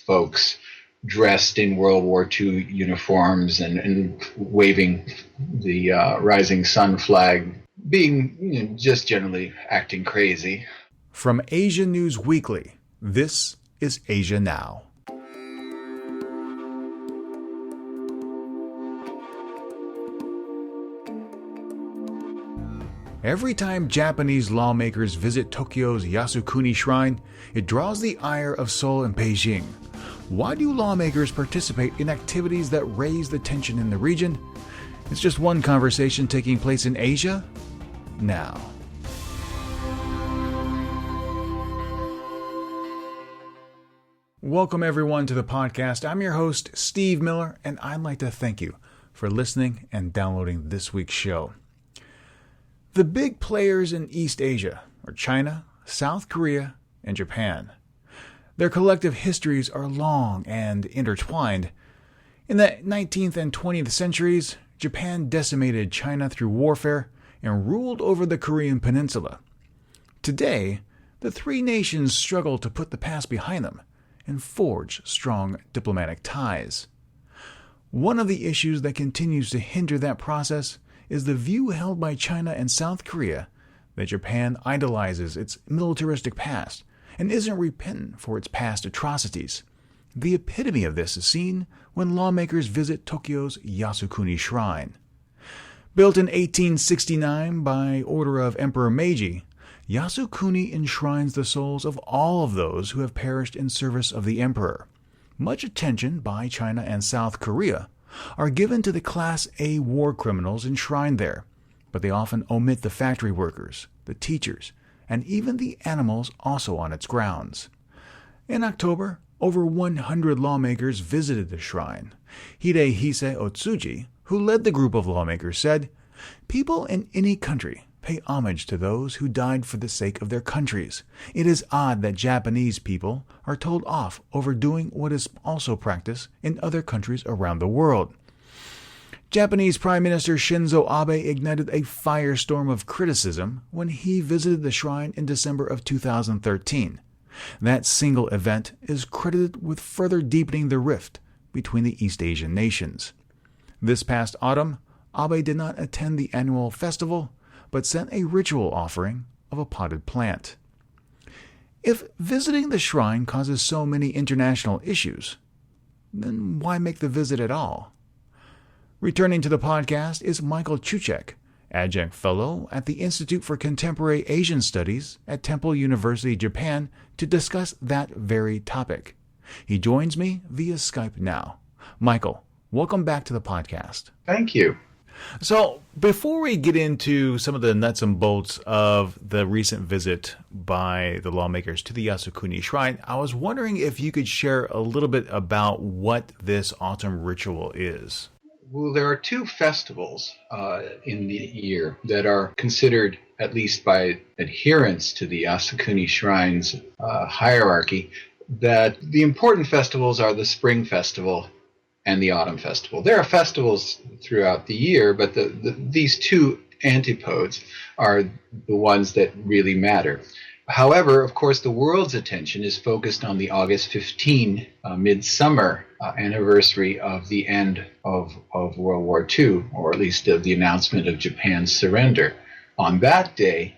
folks dressed in World War II uniforms and waving the rising sun flag, being just generally acting crazy. From Asia News Weekly, this is Asia Now. Every time Japanese lawmakers visit Tokyo's Yasukuni shrine, it draws the ire of Seoul and Beijing. Why do lawmakers participate in activities that raise the tension in the region? It's just one conversation taking place in Asia now. Welcome everyone to the podcast. I'm your host, Steve Miller, and I'd like to thank you for listening and downloading this week's show. The big players in East Asia are China, South Korea, and Japan. Their collective histories are long and intertwined. In the 19th and 20th centuries, Japan decimated China through warfare and ruled over the Korean peninsula. Today, the three nations struggle to put the past behind them and forge strong diplomatic ties. One of the issues that continues to hinder that process is the view held by China and South Korea that Japan idolizes its militaristic past and isn't repentant for its past atrocities. The epitome of this is seen when lawmakers visit Tokyo's Yasukuni shrine. Built in 1869 by order of Emperor Meiji, Yasukuni enshrines the souls of all of those who have perished in service of the emperor. Much attention by China and South Korea are given to the Class A war criminals enshrined there, but they often omit the factory workers, the teachers, and even the animals also on its grounds. In October, over 100 lawmakers visited the shrine. Hidehise Otsuji, who led the group of lawmakers, said, "People in any country pay homage to those who died for the sake of their countries. It is odd that Japanese people are told off over doing what is also practiced in other countries around the world." Japanese Prime Minister Shinzo Abe ignited a firestorm of criticism when he visited the shrine in December of 2013. That single event is credited with further deepening the rift between the East Asian nations. This past autumn, Abe did not attend the annual festival, but sent a ritual offering of a potted plant. If visiting the shrine causes so many international issues, then why make the visit at all? Returning to the podcast is Michael Chuchek, Adjunct Fellow at the Institute for Contemporary Asian Studies at Temple University, Japan, to discuss that very topic. He joins me via Skype now. Michael, welcome back to the podcast. Thank you. So, before we get into some of the nuts and bolts of the recent visit by the lawmakers to the Yasukuni shrine, I was wondering if you could share a little bit about what this autumn ritual is. Well, there are two festivals in the year that are considered, at least by adherents to the Yasukuni shrine's hierarchy, that the important festivals are the Spring Festival and the Autumn Festival. There are festivals throughout the year, but these two antipodes are the ones that really matter. However, of course, the world's attention is focused on the August 15 midsummer anniversary of the end of World War II, or at least of the announcement of Japan's surrender. On that day,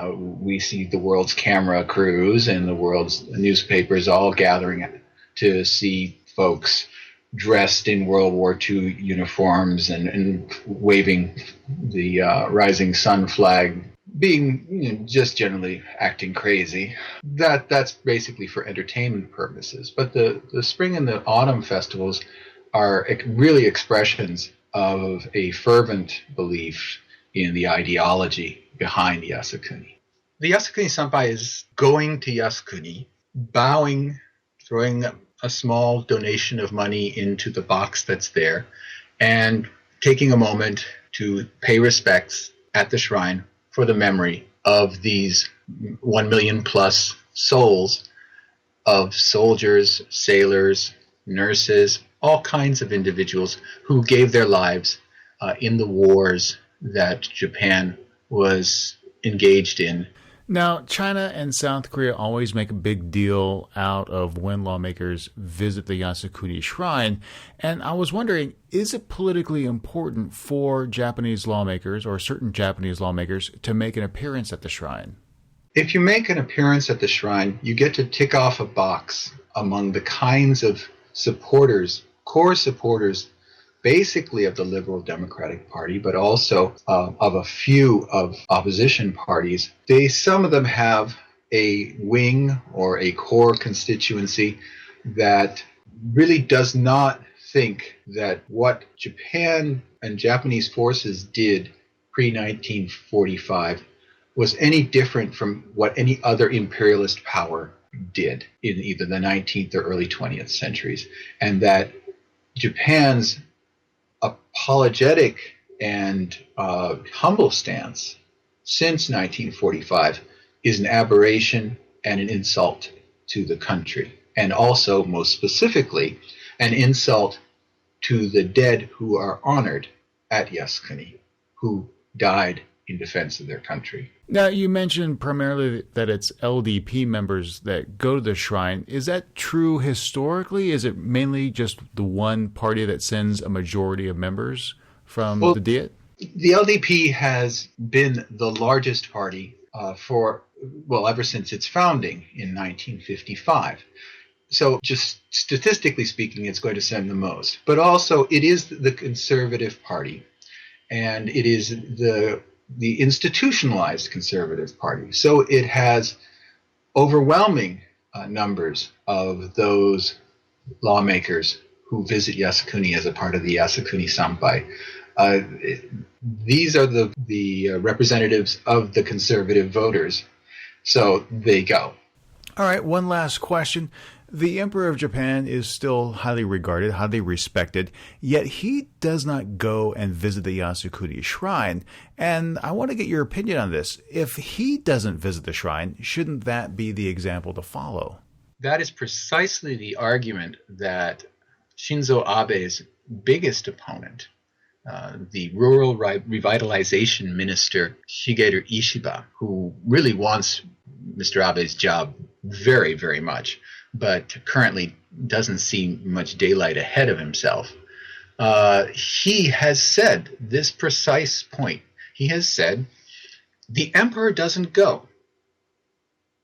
we see the world's camera crews and the world's newspapers all gathering to see folks dressed in World War II uniforms and waving the rising sun flag, being just generally acting crazy. That's basically for entertainment purposes. But the spring and the autumn festivals are really expressions of a fervent belief in the ideology behind Yasukuni. The Yasukuni Sanpai is going to Yasukuni, bowing, throwing a small donation of money into the box that's there, and taking a moment to pay respects at the shrine for the memory of these 1 million plus souls of soldiers, sailors, nurses, all kinds of individuals who gave their lives in the wars that Japan was engaged in. Now, China and South Korea always make a big deal out of when lawmakers visit the Yasukuni shrine, and I was wondering, is it politically important for Japanese lawmakers or certain Japanese lawmakers to make an appearance at the shrine? If you make an appearance at the shrine, you get to tick off a box among the kinds of supporters, core supporters, basically of the Liberal Democratic Party, but also of a few of opposition parties. Some of them have a wing or a core constituency that really does not think that what Japan and Japanese forces did pre-1945 was any different from what any other imperialist power did in either the 19th or early 20th centuries, and that Japan's apologetic and humble stance since 1945 is an aberration and an insult to the country, and also, most specifically, an insult to the dead who are honored at Yasukuni, who died in defense of their country. Now, you mentioned primarily that it's LDP members that go to the shrine. Is that true historically? Is it mainly just the one party that sends a majority of members from the Diet? The LDP has been the largest party ever since its founding in 1955. So just statistically speaking, it's going to send the most. But also, it is the conservative party, and it is the institutionalized conservative party. So it has overwhelming numbers of those lawmakers who visit Yasukuni as a part of the Yasukuni Sampai. These are the representatives of the conservative voters. So they go. All right, one last question. The Emperor of Japan is still highly regarded, highly respected, yet he does not go and visit the Yasukuni shrine. And I want to get your opinion on this. If he doesn't visit the shrine, shouldn't that be the example to follow? That is precisely the argument that Shinzo Abe's biggest opponent, the rural revitalization minister Shigeru Ishiba, who really wants Mr. Abe's job very, very much, but currently doesn't see much daylight ahead of himself. He has said this precise point. He has said, the emperor doesn't go.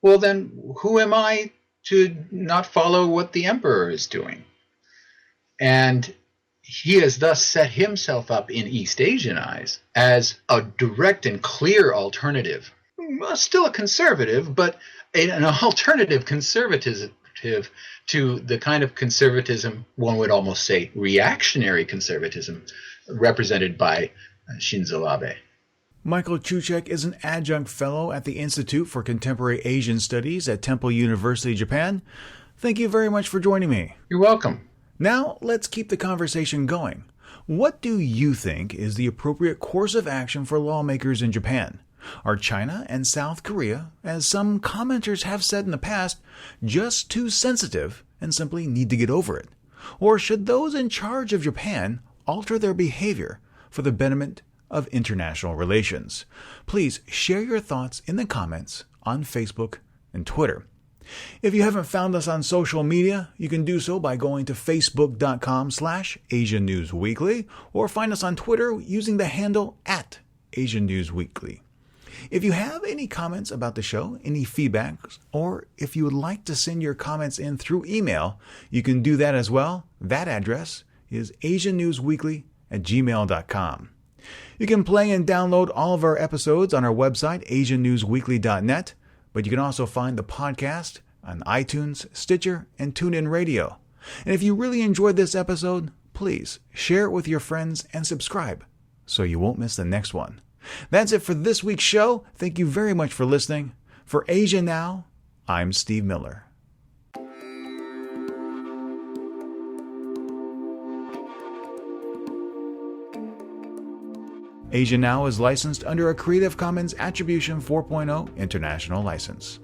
Well, then who am I to not follow what the emperor is doing? And he has thus set himself up in East Asian eyes as a direct and clear alternative. Still a conservative, but an alternative conservatism to the kind of conservatism, one would almost say reactionary conservatism, represented by Shinzo Abe. Michael Chuchek is an adjunct fellow at the Institute for Contemporary Asian Studies at Temple University, Japan. Thank you very much for joining me. You're welcome. Now, let's keep the conversation going. What do you think is the appropriate course of action for lawmakers in Japan? Are China and South Korea, as some commenters have said in the past, just too sensitive and simply need to get over it? Or should those in charge of Japan alter their behavior for the betterment of international relations? Please share your thoughts in the comments on Facebook and Twitter. If you haven't found us on social media, you can do so by going to facebook.com/AsiaNewsWeekly or find us on Twitter using the handle @AsiaNewsWeekly. If you have any comments about the show, any feedback, or if you would like to send your comments in through email, you can do that as well. That address is asiannewsweekly@gmail.com. You can play and download all of our episodes on our website, asiannewsweekly.net, but you can also find the podcast on iTunes, Stitcher, and TuneIn Radio. And if you really enjoyed this episode, please share it with your friends and subscribe so you won't miss the next one. That's it for this week's show. Thank you very much for listening. For Asia Now, I'm Steve Miller. Asia Now is licensed under a Creative Commons Attribution 4.0 International License.